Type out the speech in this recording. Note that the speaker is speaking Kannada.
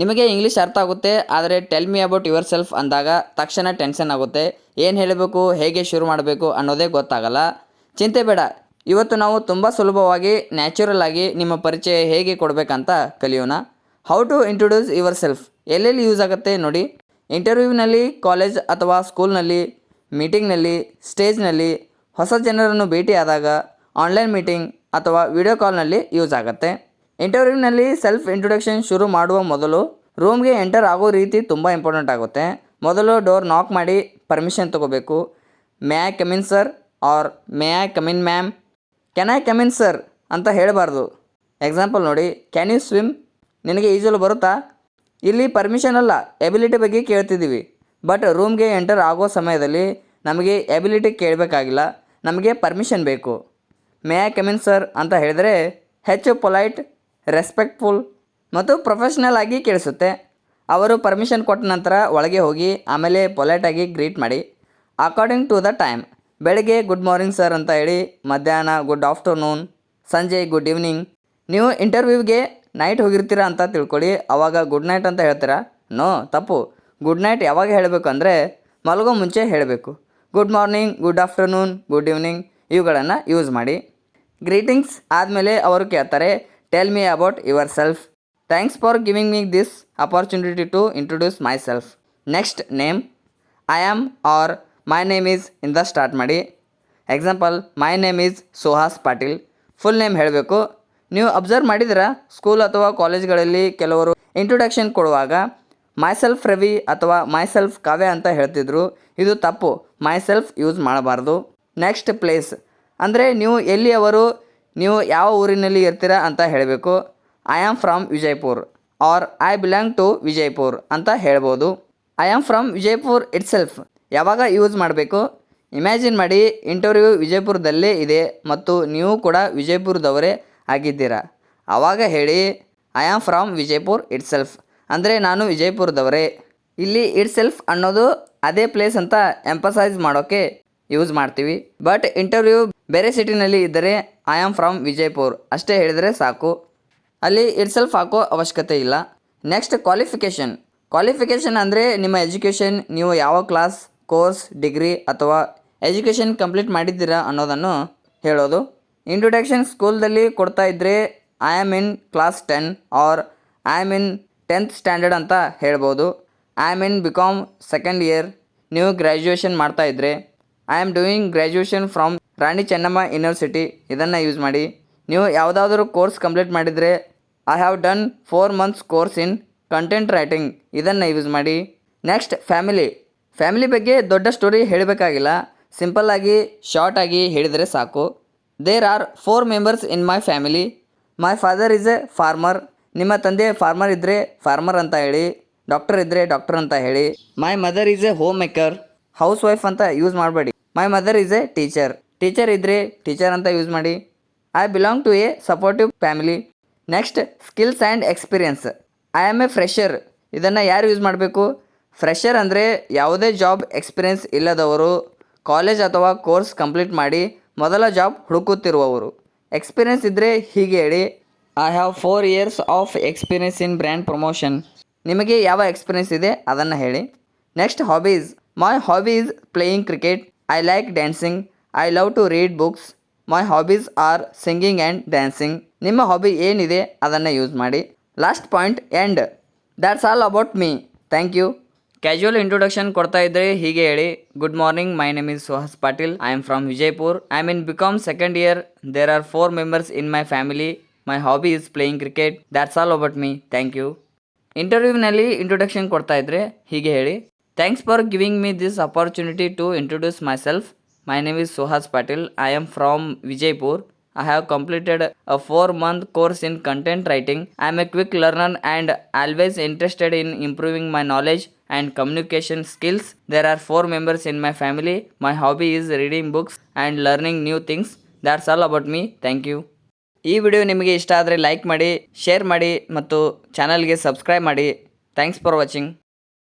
ನಿಮಗೆ ಇಂಗ್ಲೀಷ್ ಅರ್ಥ ಆಗುತ್ತೆ, ಆದರೆ tell me about your self ಅಂದಾಗ ತಕ್ಷಣ ಟೆನ್ಷನ್ ಆಗುತ್ತೆ. ಏನು ಹೇಳಬೇಕು, ಹೇಗೆ ಶುರು ಮಾಡಬೇಕು ಅನ್ನೋದೇ ಗೊತ್ತಾಗಲ್ಲ. ಚಿಂತೆ ಬೇಡ, ಇವತ್ತು ನಾವು ತುಂಬ ಸುಲಭವಾಗಿ ನ್ಯಾಚುರಲ್ ಆಗಿ ನಿಮ್ಮ ಪರಿಚಯ ಹೇಗೆ ಕೊಡಬೇಕಂತ ಕಲಿಯೋಣ. How to introduce yourself ಎಲ್ಲೆಲ್ಲಿ ಯೂಸ್ ಆಗುತ್ತೆ ನೋಡಿ. ಇಂಟರ್ವ್ಯೂನಲ್ಲಿ, ಕಾಲೇಜ್ ಅಥವಾ ಸ್ಕೂಲ್ನಲ್ಲಿ, ಮೀಟಿಂಗ್ನಲ್ಲಿ, ಸ್ಟೇಜ್ನಲ್ಲಿ, ಹೊಸ ಜನರನ್ನು ಭೇಟಿಯಾದಾಗ, ಆನ್ಲೈನ್ ಮೀಟಿಂಗ್ ಅಥವಾ ವಿಡಿಯೋ ಕಾಲ್ನಲ್ಲಿ ಯೂಸ್ ಆಗುತ್ತೆ. ಇಂಟರ್ವ್ಯೂನಲ್ಲಿ ಸೆಲ್ಫ್ ಇಂಟ್ರೊಡಕ್ಷನ್ ಶುರು ಮಾಡುವ ಮೊದಲು ರೂಮ್ಗೆ ಎಂಟರ್ ಆಗೋ ರೀತಿ ತುಂಬ ಇಂಪಾರ್ಟೆಂಟ್ ಆಗುತ್ತೆ. ಮೊದಲು ಡೋರ್ ನಾಕ್ ಮಾಡಿ ಪರ್ಮಿಷನ್ ತೊಗೋಬೇಕು. May I come in sir or may I come in ma'am. Can I come in sir ಅಂತ ಹೇಳಬಾರ್ದು. ಎಕ್ಸಾಂಪಲ್ ನೋಡಿ, ಕ್ಯಾನ್ ಯು ಸ್ವಿಮ್, ನಿನಗೆ ಈಜಲು ಬರುತ್ತಾ? ಇಲ್ಲಿ ಪರ್ಮಿಷನ್ ಅಲ್ಲ, ಎಬಿಲಿಟಿ ಬಗ್ಗೆ ಕೇಳ್ತಿದ್ದೀವಿ. ಬಟ್ ರೂಮ್ಗೆ ಎಂಟರ್ ಆಗೋ ಸಮಯದಲ್ಲಿ ನಮಗೆ ಎಬಿಲಿಟಿ ಕೇಳಬೇಕಾಗಿಲ್ಲ, ನಮಗೆ ಪರ್ಮಿಷನ್ ಬೇಕು. ಮೇ ಐ ಕಮಿನ್ ಸರ್ ಅಂತ ಹೇಳಿದರೆ ಹೆಚ್ಚು ಪೊಲೈಟ್, ರೆಸ್ಪೆಕ್ಟ್ಫುಲ್ ಮತ್ತು ಪ್ರೊಫೆಷ್ನಲ್ ಆಗಿ ಕೇಳಿಸುತ್ತೆ. ಅವರು ಪರ್ಮಿಷನ್ ಕೊಟ್ಟ ನಂತರ ಒಳಗೆ ಹೋಗಿ ಆಮೇಲೆ ಪೊಲೈಟಾಗಿ ಗ್ರೀಟ್ ಮಾಡಿ. ಅಕಾರ್ಡಿಂಗ್ ಟು ದ ಟೈಮ್, ಬೆಳಗ್ಗೆ ಗುಡ್ ಮಾರ್ನಿಂಗ್ ಸರ್ ಅಂತ ಹೇಳಿ, ಮಧ್ಯಾಹ್ನ ಗುಡ್ ಆಫ್ಟರ್ನೂನ್, ಸಂಜೆ ಗುಡ್ ಈವ್ನಿಂಗ್. ನೀವು ಇಂಟರ್ವ್ಯೂಗೆ ನೈಟ್ ಹೋಗಿರ್ತೀರಾ ಅಂತ ತಿಳ್ಕೊಳ್ಳಿ, ಆವಾಗ ಗುಡ್ ನೈಟ್ ಅಂತ ಹೇಳ್ತೀರಾ? ನೋ, ತಪ್ಪು. ಗುಡ್ ನೈಟ್ ಯಾವಾಗ ಹೇಳಬೇಕು ಅಂದರೆ ಮಲಗೋ ಮುಂಚೆ ಹೇಳಬೇಕು. Good morning, good afternoon, good evening ಇವುಗಳನ್ನು ಯೂಸ್ ಮಾಡಿ. ಗ್ರೀಟಿಂಗ್ಸ್ ಆದಮೇಲೆ ಅವರು ಕೇಳ್ತಾರೆ, tell me about yourself. Thanks for giving me this opportunity to introduce myself. Next name, I am or my name is ಇಂದ ಸ್ಟಾರ್ಟ್ ಮಾಡಿ. Example, my name is Suhas Patil. Full name ಹೇಳಬೇಕು. ನೀವು ಅಬ್ಸರ್ವ್ ಮಾಡಿದಿರಾ, ಸ್ಕೂಲ್ ಅಥವಾ ಕಾಲೇಜ್ಗಳಲ್ಲಿ ಕೆಲವರು ಇಂಟ್ರೊಡಕ್ಷನ್ ಕೊಡುವಾಗ ಮೈ ಸೆಲ್ಫ್ ರವಿ ಅಥವಾ ಮೈ ಸೆಲ್ಫ್ ಕಾವ್ಯ ಅಂತ ಹೇಳ್ತಿದ್ರು. ಇದು ತಪ್ಪು, ಮೈ ಸೆಲ್ಫ್ ಯೂಸ್ ಮಾಡಬಾರ್ದು. ನೆಕ್ಸ್ಟ್ ಪ್ಲೇಸ್ ಅಂದರೆ ನೀವು ಎಲ್ಲಿಯವರು, ನೀವು ಯಾವ ಊರಿನಲ್ಲಿ ಇರ್ತೀರಾ ಅಂತ ಹೇಳಬೇಕು. I am from Vijayapur or I belong to Vijayapur ಅಂತ ಹೇಳ್ಬೋದು. I am from Vijayapur itself ಯಾವಾಗ ಯೂಸ್ ಮಾಡಬೇಕು? ಇಮ್ಯಾಜಿನ್ ಮಾಡಿ, ಇಂಟರ್ವ್ಯೂ ವಿಜಯಪುರದಲ್ಲೇ ಇದೆ ಮತ್ತು ನೀವು ಕೂಡ ವಿಜಯಪುರದವರೇ ಆಗಿದ್ದೀರಾ. ಆವಾಗ ಹೇಳಿ, I am from Vijayapur itself ಅಂದರೆ ನಾನು ವಿಜಯಪುರದವರೇ. ಇಲ್ಲಿ ಇಟ್ ಸೆಲ್ಫ್ ಅನ್ನೋದು ಅದೇ ಪ್ಲೇಸ್ ಅಂತ ಎಂಫಸೈಸ್ ಮಾಡೋಕ್ಕೆ ಯೂಸ್ ಮಾಡ್ತೀವಿ. ಬಟ್ ಇಂಟರ್ವ್ಯೂ ಬೇರೆ ಸಿಟಿನಲ್ಲಿ ಇದ್ದರೆ ಐ ಆಮ್ ಫ್ರಮ್ ವಿಜಯಪುರ್ ಅಷ್ಟೇ ಹೇಳಿದರೆ ಸಾಕು, ಅಲ್ಲಿ ಇಟ್ ಸೆಲ್ಫ್ ಹಾಕೋ ಅವಶ್ಯಕತೆ ಇಲ್ಲ. Next qualification. ಕ್ವಾಲಿಫಿಕೇಷನ್ ಅಂದರೆ ನಿಮ್ಮ ಎಜುಕೇಷನ್, ನೀವು ಯಾವ ಕ್ಲಾಸ್, ಕೋರ್ಸ್, ಡಿಗ್ರಿ ಅಥವಾ ಎಜುಕೇಷನ್ ಕಂಪ್ಲೀಟ್ ಮಾಡಿದ್ದೀರಾ ಅನ್ನೋದನ್ನು ಹೇಳೋದು. ಇಂಟ್ರೊಡಕ್ಷನ್ ಸ್ಕೂಲ್ದಲ್ಲಿ ಕೊಡ್ತಾ ಇದ್ದರೆ I am in class 10 or I am in 10th standard ಅಂತ ಹೇಳ್ಬೋದು. I am in BCom second year. ನೀವು ಗ್ರ್ಯಾಜುಯೇಷನ್ ಮಾಡ್ತಾ ಇದ್ದರೆ I am doing graduation from Rani Chennamma university ಇದನ್ನು ಯೂಸ್ ಮಾಡಿ. ನೀವು ಯಾವುದಾದ್ರೂ ಕೋರ್ಸ್ ಕಂಪ್ಲೀಟ್ ಮಾಡಿದರೆ I have done 4 months course in content writing ಇದನ್ನು ಯೂಸ್ ಮಾಡಿ. Next family. ಫ್ಯಾಮಿಲಿ ಬಗ್ಗೆ ದೊಡ್ಡ ಸ್ಟೋರಿ ಹೇಳಬೇಕಾಗಿಲ್ಲ, ಸಿಂಪಲ್ಲಾಗಿ ಶಾರ್ಟಾಗಿ ಹೇಳಿದರೆ ಸಾಕು. There are 4 members in my family. My father is a farmer. ನಿಮ್ಮ ತಂದೆ ಫಾರ್ಮರ್ ಇದ್ದರೆ ಫಾರ್ಮರ್ ಅಂತ ಹೇಳಿ, ಡಾಕ್ಟರ್ ಇದ್ದರೆ ಡಾಕ್ಟರ್ ಅಂತ ಹೇಳಿ. My mother is a homemaker. Housewife ಅಂತ ಯೂಸ್ ಮಾಡಬೇಡಿ. My mother is a teacher. Teacher ಇದ್ದರೆ ಟೀಚರ್ ಅಂತ ಯೂಸ್ ಮಾಡಿ. I belong to a supportive family. Next skills and experience. I am a fresher. ಇದನ್ನು ಯಾರು ಯೂಸ್ ಮಾಡಬೇಕು? ಫ್ರೆಷರ್ ಅಂದರೆ ಯಾವುದೇ ಜಾಬ್ ಎಕ್ಸ್ಪೀರಿಯನ್ಸ್ ಇಲ್ಲದವರು, ಕಾಲೇಜ್ ಅಥವಾ ಕೋರ್ಸ್ ಕಂಪ್ಲೀಟ್ ಮಾಡಿ ಮೊದಲ ಜಾಬ್ ಹುಡುಕುತ್ತಿರುವವರು. ಎಕ್ಸ್ಪೀರಿಯನ್ಸ್ ಇದ್ದರೆ ಹೀಗೆ ಹೇಳಿ, I have 4 years of experience in brand promotion. ನಿಮಗೆ ಯಾವ ಎಕ್ಸ್ಪೀರಿಯನ್ಸ್ ಇದೆ ಅದನ್ನು ಹೇಳಿ. Next hobbies. My hobby is playing cricket. I like dancing. I love to read books. My hobbies are singing and dancing. ನಿಮ್ಮ ಹಾಬಿ ಏನಿದೆ ಅದನ್ನು ಯೂಸ್ ಮಾಡಿ. Last point, end. That's all about me, thank you. Casual introduction ಕೊಡ್ತಾ ಇದ್ದರೆ ಹೀಗೆ ಹೇಳಿ, good morning, my name is Suhas Patil. I am from Vijayapur. I am in BCom second year. There are 4 members in my family. My hobby is playing cricket. That's all about me, thank you. ಇಂಟರ್ವ್ಯೂನಲ್ಲಿ ಇಂಟ್ರೊಡಕ್ಷನ್ ಕೊಡ್ತಾ ಇದ್ದರೆ ಹೀಗೆ ಹೇಳಿ, thanks for giving me this opportunity to introduce myself. My name is Suhas Patil. I am from Vijayapur. I have completed a 4-month course in content writing. I am a quick learner and always interested in improving my knowledge and communication skills. There are 4 members in my family. My hobby is reading books and learning new things. That's all about me. Thank you. ಈ ವಿಡಿಯೋ ನಿಮಗೆ ಇಷ್ಟ ಆದರೆ ಲೈಕ್ ಮಾಡಿ, ಶೇರ್ ಮಾಡಿ ಮತ್ತು ಚಾನಲ್ಗೆ ಸಬ್ಸ್ಕ್ರೈಬ್ ಮಾಡಿ. Thanks for watching.